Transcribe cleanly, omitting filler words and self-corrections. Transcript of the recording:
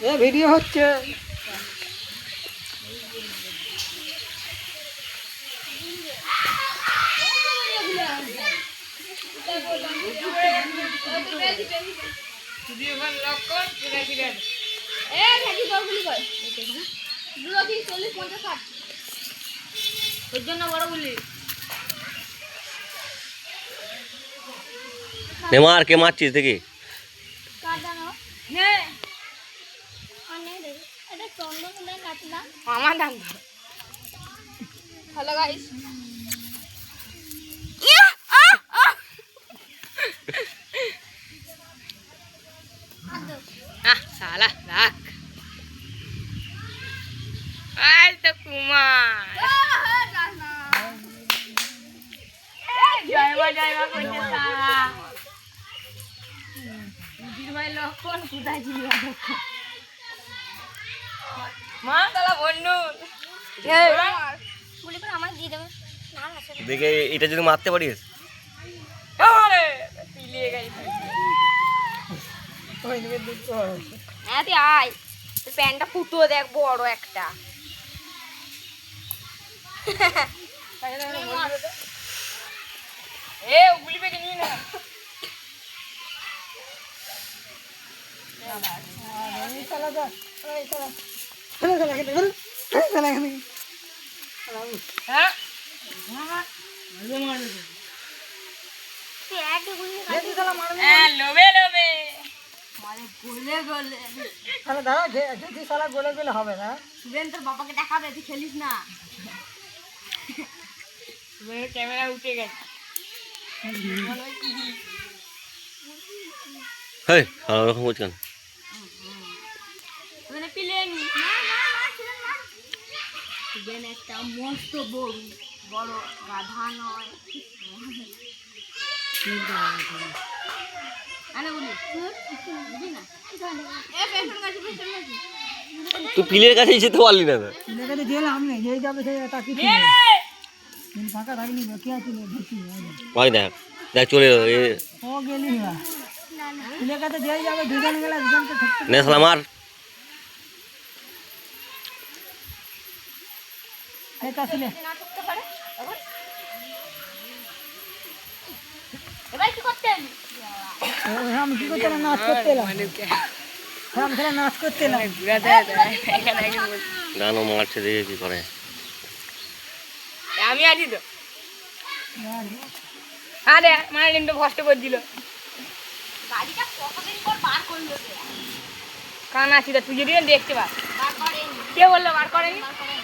এ video হচ্ছে। Neymar কে মারছিস দেখি? আমার দাম হ্যালো গাইস, সালা রাখ আই তো কুমার জয়মা জয়মা করছে সারা ভাই লক্ষণ কোথায় ছিল মা তালা বন্ধু গুলি করে আমার দিয়ে দেবে দেখে এটা যদি মারতে পারিস পিলিয়ে গেছে। ওই দিকে দেখতে পারো। হ্যাঁ তুই আয়, তোর প্যান্টটা ফুটো দেখ বড় একটা। এ গুলি পেকে নিয়ে না এই শালা যা, এই শালা। চলে চলে এখানে, চলে এখানে। হ্যাঁ দেখি শালা মারবে। হ্যাঁ লোবে লোবে মানে গোলে গোলে শালা দাঁড়া, যদি শালা গোলে গোলে হবে না। সুরেন তোর বাবাকে দেখাবে, তুই খেলিস না। সুরেনের ক্যামেরা উঠে গেছে। হেই সারা রকম করছেন। সুরেনে পিলেন সুরেন একটা মস্ত বড় বড় গাধা নয়। আরে বলি বুঝি না এ পেছন গাছে পেছন গাছে তুই পিলের কাছেই যেতে পারলি না তো। লেখাতে গেলাম নেই, যেই যাবে সেই তাকিয়ে ছিল। ফাঁকা থাকলি না, কে আছে দেখি। ভাই দেখ দেখ চলে এলো ও গেলি না, লেখাতে যেই যাবে দুজন গেলে দুজনকে ঠকতে। নে শালা মার। এটা ছিল না করতে পারে এবার কি করতেন? আমি কি করতে নাচ করতে এলাম, আমি খেলা নাচ করতে এলাম। গানও মারছে দেখে কি করে। আমি আছি তো। আরে মানে কিন্তু কষ্ট করে দিল। গাড়িটা কতদিন পর বার করলো রে? কান আছি তো, তুই যদি দেখতে পাস। বার করেনি। কে বললো বার করেনি? বার করেনি।